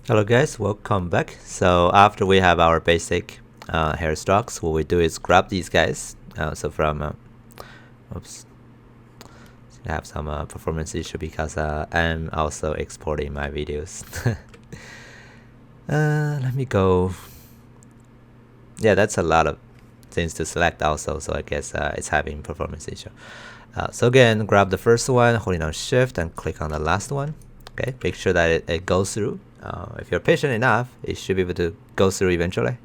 Hello guys, welcome back. So after we have our basic hair stocks, what we do is grab these guys. Oops, I have some performance issue because I'm also exporting my videos. Let me go. Yeah, that's a lot of things to select also, so I guess it's having performance issue. So again, grab the first one, holding on shift and click on the last one. Okay, make sure that it goes through. If you're patient enough, it should be able to go through eventually.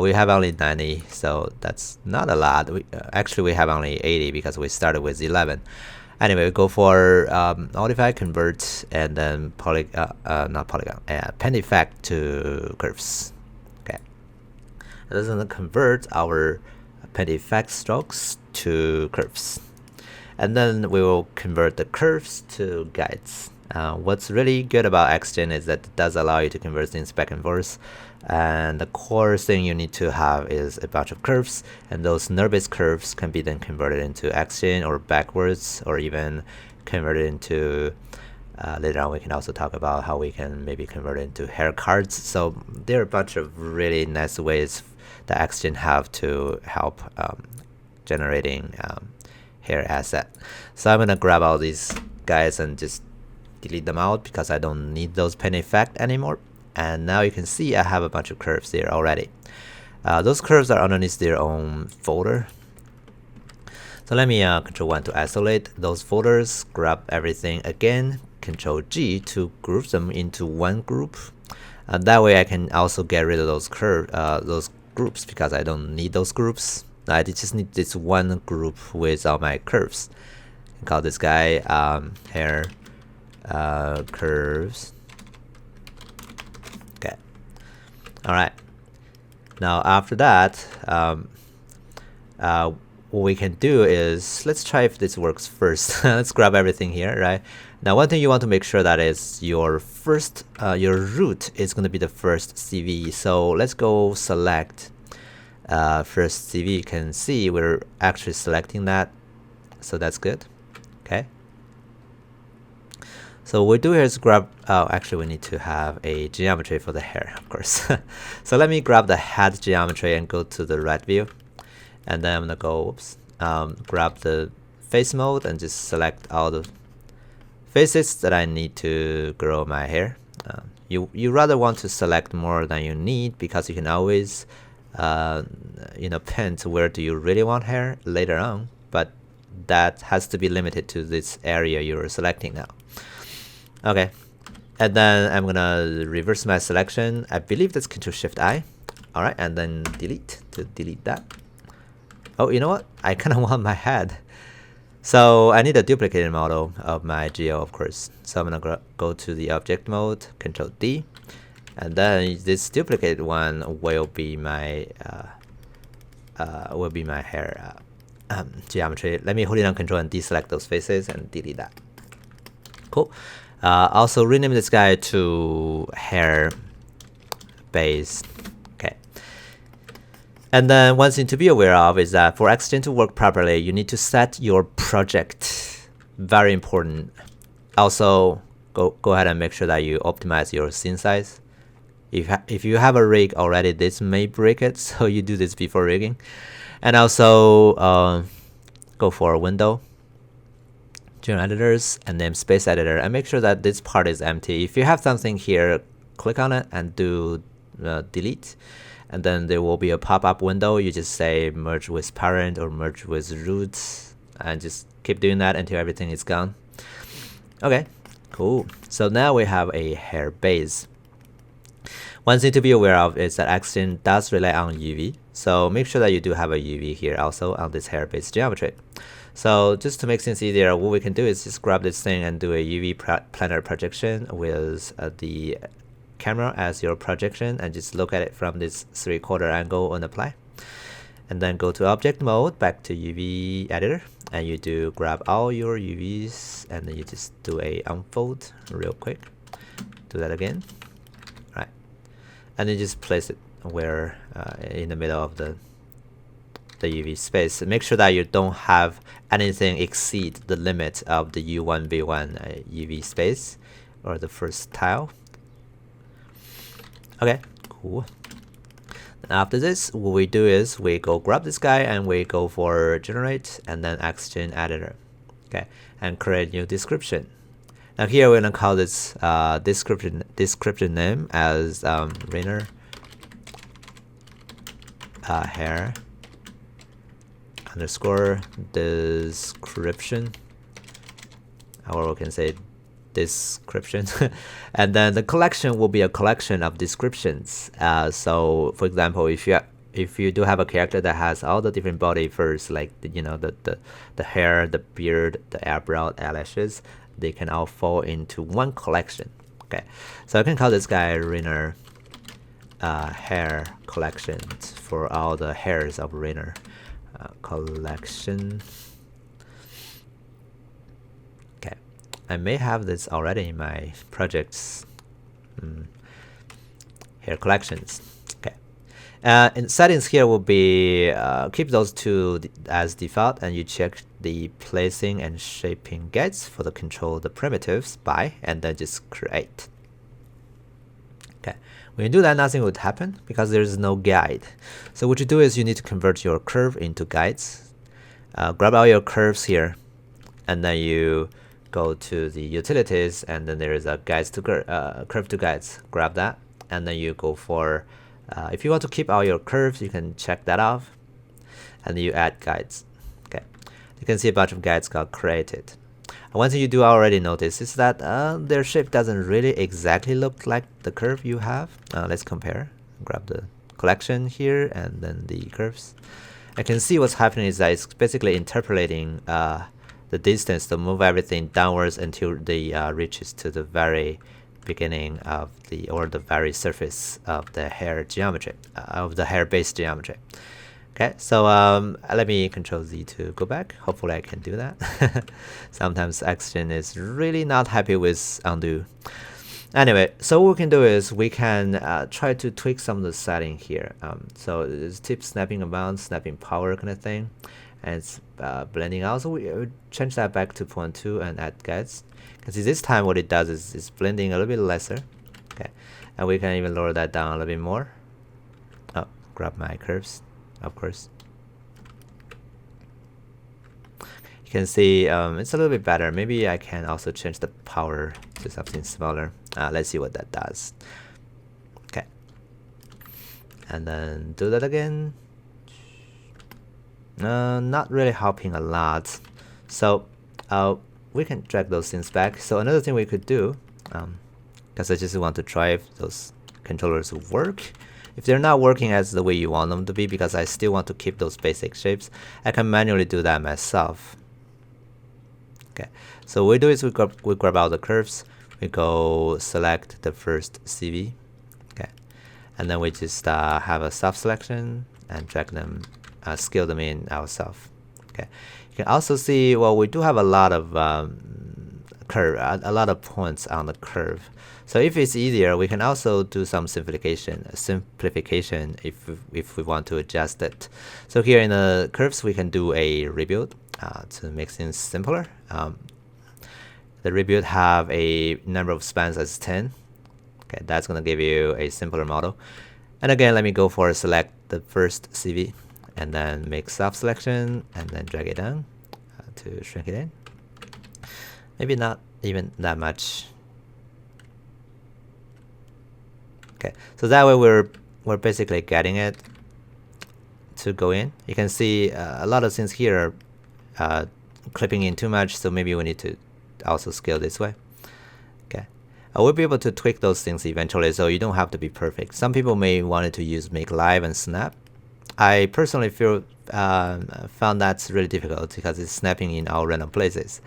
We have only 90, so that's not a lot. Actually, we have only 80 because we started with 11. Anyway, we go for modify, convert, and then not polygon, Pentyfact to curves. Okay, it doesn't convert our Pentyfact strokes to curves, and then we will convert the curves to guides. What's really good about XGen is that it does allow you to convert things back and forth. And the core thing you need to have is a bunch of curves, and those NURBS curves can be then converted into XGen or backwards, or even converted into later on we can also talk about how we can maybe convert it into hair cards. So there are a bunch of really nice ways that XGen have to help generating hair asset. So I'm gonna grab all these guys and just delete them out because I don't need those Pentyfact anymore. And now you can see I have a bunch of curves here already. Those curves are underneath their own folder. So let me Control 1 to isolate those folders, grab everything again, Control G to group them into one group. That way I can also get rid of those groups because I don't need those groups. I just need this one group with all my curves. I can call this guy hair curves. Okay. All right. Now after that, what we can do is let's try if this works first. Let's grab everything here, right? Now one thing you want to make sure that is your first, your root is going to be the first CV. So let's go select first CV. You can see we're actually selecting that, so that's good. Okay. So what we do here is grab, actually we need to have a geometry for the hair, of course. So let me grab the head geometry and go to the right view. And then I'm gonna go, grab the face mode and just select all the faces that I need to grow my hair. You rather want to select more than you need because you can always, pin to where do you really want hair later on, but that has to be limited to this area you're selecting now. Okay, and then I'm gonna reverse my selection. I believe that's Control Shift I. All right, and then delete to delete that. Oh, you know what? I kind of want my head. So I need a duplicated model of my geo, of course. So I'm gonna go to the object mode, Control D, and then this duplicated one will be my hair geometry. Let me hold it on Control and deselect those faces and delete that. Cool. Also rename this guy to hair base. Okay. And then one thing to be aware of is that for XGen to work properly, you need to set your project. Very important. Also, go ahead and make sure that you optimize your scene size. If you have a rig already, this may break it, so you do this before rigging. And also go for a window, general editors, and namespace editor, and make sure that this part is empty. If you have something here, click on it and do delete, and then there will be a pop-up window. You just say merge with parent or merge with root, and just keep doing that until everything is gone. Okay, cool. So now we have a hair base. One thing to be aware of is that XGen does rely on UV, so make sure that you do have a UV here also on this hair base geometry. So just to make things easier, what we can do is just grab this thing and do a UV planar projection with the camera as your projection, and just look at it from this 3/4 angle and apply. And then go to object mode, back to UV editor, and you do grab all your UVs, and then you just do a unfold real quick. Do that again. Right. And then just place it where in the middle of the UV space. Make sure that you don't have anything exceed the limit of the U1V1 UV space or the first tile. Okay, cool. After this, what we do is we go grab this guy and we go for generate and then Xgen editor. Okay, and create new description. Now here we're gonna call this description name as Rainer hair underscore description, or we can say description. And then the collection will be a collection of descriptions. So for example, if you do have a character that has all the different body furs, like the hair, the beard, the eyebrow, eyelashes, they can all fall into one collection. Okay, so I can call this guy Rainer hair collection for all the hairs of Rainer collection. Okay, I may have this already in my projects hair collections. Okay, in settings here will be keep those two as default, and you check the placing and shaping guides for the control the primitives by, and then just create. Okay, when you do that, nothing would happen because there's no guide. So what you do is you need to convert your curve into guides. Grab all your curves here, and then you go to the utilities, and then there is a guides to curve to guides. Grab that, and then you go for if you want to keep all your curves, you can check that off, and then you add guides. Okay, you can see a bunch of guides got created. One thing you do already notice is that their shape doesn't really exactly look like the curve you have. Let's compare. Grab the collection here and then the curves. I can see what's happening is that it's basically interpolating the distance to move everything downwards until the reaches to the very beginning of the very surface of the hair geometry, of the hair base geometry. Okay, so let me Control Z to go back. Hopefully I can do that. Sometimes Xgen is really not happy with undo. Anyway, so what we can do is we can try to tweak some of the setting here. So it's tip snapping amount, snapping power kind of thing, and it's blending out. So we change that back to 0.2 and add guides. Because this time what it does is it's blending a little bit lesser. Okay, and we can even lower that down a little bit more. Oh, grab my curves. Of course, you can see it's a little bit better. Maybe I can also change the power to something smaller. Let's see what that does. Okay, and then do that again. Not really helping a lot. So we can drag those things back. So another thing we could do, because I just want to try if those controllers work. If they're not working as the way you want them to be, because I still want to keep those basic shapes, I can manually do that myself. Okay, so what we do is we grab out the curves, we go select the first CV, okay, and then we just have a soft selection and drag them, scale them in ourselves. Okay, you can also see, well, we do have a lot of a lot of points on the curve. So if it's easier, we can also do some simplification if we want to adjust it. So here in the curves, we can do a rebuild to make things simpler. The rebuild have a number of spans as 10. Okay, that's going to give you a simpler model. And again, let me go for select the first CV and then make soft selection and then drag it down to shrink it in. Maybe not even that much. Okay, so that way we're basically getting it to go in. You can see a lot of things here are clipping in too much, so maybe we need to also scale this way. Okay, we'll be able to tweak those things eventually, so you don't have to be perfect. Some people may want to use make live and snap. I personally found that's really difficult because it's snapping in all random places.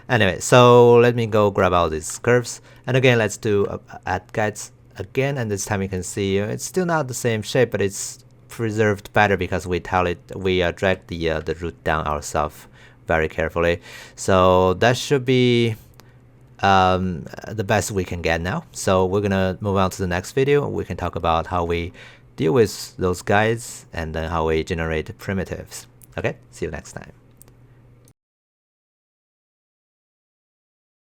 Anyway, so let me go grab all these curves, and again let's do add guides again, and this time you can see it's still not the same shape, but it's preserved better because we drag the root down ourselves very carefully. So that should be the best we can get now. So we're gonna move on to the next video. We can talk about how we deal with those guides and then how we generate primitives. Okay, see you next time.